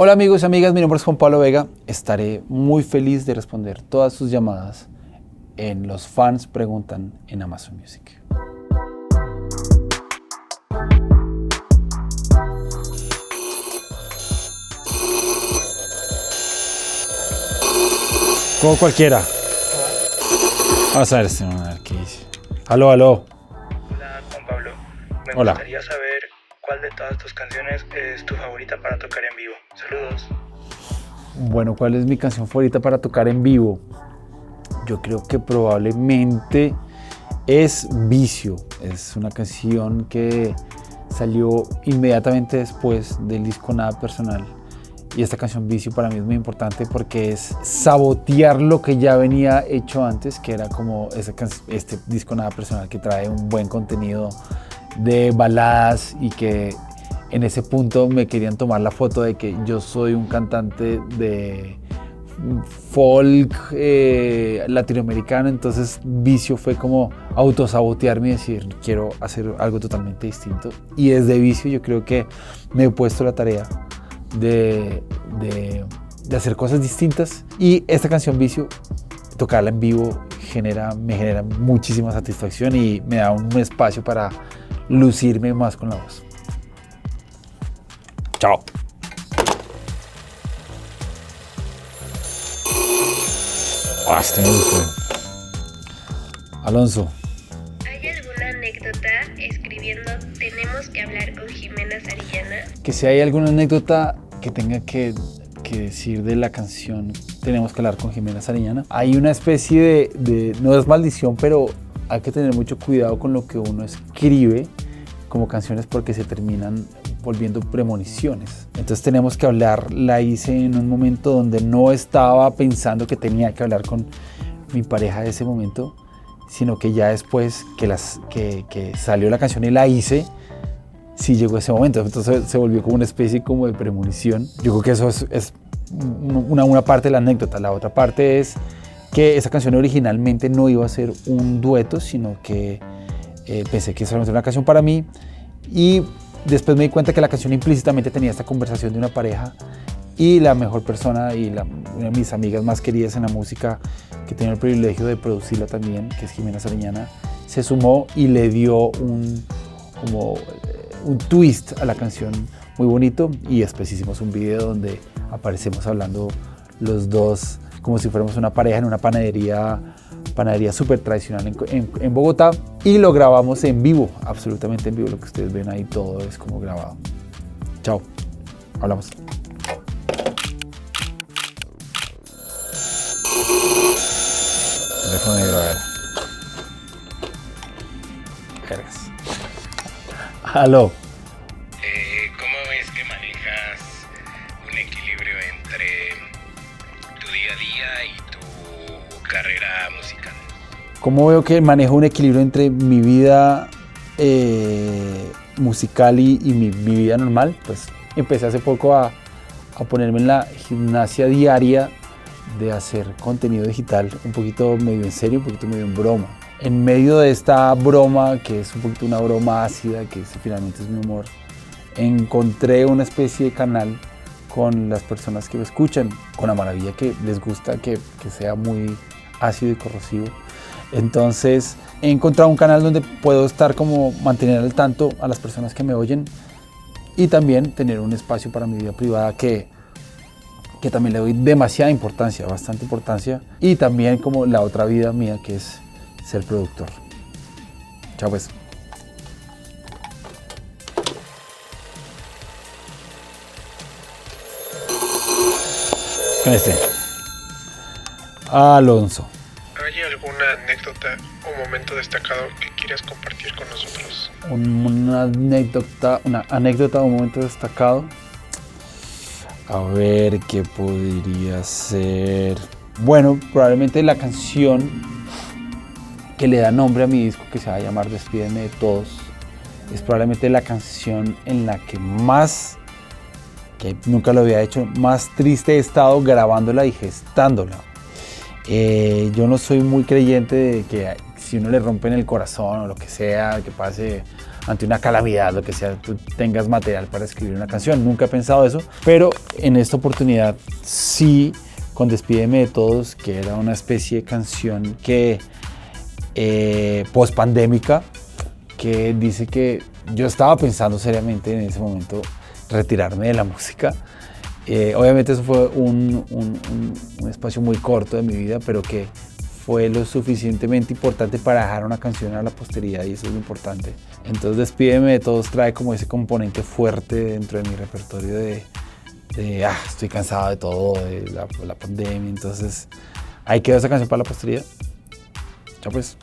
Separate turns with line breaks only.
Hola amigos y amigas, mi nombre es Juan Pablo Vega. Estaré muy feliz de responder todas sus llamadas en Los Fans Preguntan en Amazon Music. Como cualquiera. Vamos a ver qué dice. Aló.
Hola, Juan Pablo. Me
Hola.
gustaría saber cuál de todas tus canciones es tu favorita para tocar en vivo. Saludos.
Bueno, ¿cuál es mi canción favorita para tocar en vivo? Yo creo que probablemente es Vicio. Es una canción que salió inmediatamente después del disco Nada Personal. Y esta canción Vicio para mí es muy importante porque es sabotear lo que ya venía hecho antes, que era como este disco Nada Personal, que trae un buen contenido de baladas y que en ese punto me querían tomar la foto de que yo soy un cantante de folk latinoamericano. Entonces Vicio fue como autosabotearme y decir quiero hacer algo totalmente distinto, y desde Vicio yo creo que me he puesto la tarea de hacer cosas distintas, y esta canción Vicio, tocarla en vivo me genera muchísima satisfacción y me da un espacio para lucirme más con la voz. Chao. Este me gustó. Alonso.
¿Hay alguna anécdota escribiendo Tenemos que hablar con Jimena Sariñana?
Que si hay alguna anécdota que tenga que decir de la canción Tenemos que hablar con Jimena Sariñana, hay una especie de no es maldición, pero hay que tener mucho cuidado con lo que uno escribe como canciones, porque se terminan volviendo premoniciones. Entonces Tenemos que hablar la hice en un momento donde no estaba pensando que tenía que hablar con mi pareja de ese momento, sino que ya después que salió la canción y la hice, sí llegó ese momento. Entonces se volvió como una especie como de premonición. Yo creo que eso es una parte de la anécdota. La otra parte es que esa canción originalmente no iba a ser un dueto, sino que pensé que solamente era una canción para mí, y después me di cuenta que la canción implícitamente tenía esta conversación de una pareja, y la mejor persona y una de mis amigas más queridas en la música, que tenía el privilegio de producirla también, que es Jimena Sariñana, se sumó y le dio un twist a la canción muy bonito, y después hicimos un video donde aparecemos hablando los dos como si fuéramos una pareja en una panadería súper tradicional en Bogotá, y lo grabamos en vivo, absolutamente en vivo. Lo que ustedes ven ahí todo es como grabado. Chao, hablamos. Teléfono negro, a ver. Vergas. Aló.
¿Cómo es que manejas un equilibrio entre tu día a día y tu carrera musical?
¿Cómo veo que manejo un equilibrio entre mi vida musical y mi vida normal? Pues empecé hace poco a ponerme en la gimnasia diaria de hacer contenido digital, un poquito medio en serio, un poquito medio en broma. En medio de esta broma, que es un poquito una broma ácida, que finalmente es mi humor, encontré una especie de canal con las personas que me escuchan, con la maravilla que les gusta que sea muy ácido y corrosivo. Entonces he encontrado un canal donde puedo estar como mantener al tanto a las personas que me oyen, y también tener un espacio para mi vida privada que también le doy demasiada importancia, bastante importancia, y también como la otra vida mía, que es ser productor. Chao pues. Con este. Alonso.
¿Hay alguna anécdota o momento destacado que quieras compartir con nosotros?
Una anécdota o un momento destacado. A ver, ¿qué podría ser? Bueno, probablemente la canción que le da nombre a mi disco, que se va a llamar Despídeme de Todos, es probablemente la canción en la que nunca lo había hecho, más triste he estado grabándola y gestándola. Yo no soy muy creyente de que si uno le rompen el corazón o lo que sea, que pase ante una calamidad, lo que sea, tú tengas material para escribir una canción. Nunca he pensado eso, pero en esta oportunidad sí, con Despídeme de Todos, que era una especie de canción que post-pandémica, que dice que yo estaba pensando seriamente en ese momento retirarme de la música. Obviamente eso fue un espacio muy corto de mi vida, pero que fue lo suficientemente importante para dejar una canción a la posteridad, y eso es lo importante. Entonces Despídeme de Todos trae como ese componente fuerte dentro de mi repertorio de estoy cansado de todo, de la pandemia. Entonces ahí quedó esa canción para la posteridad. Chao pues.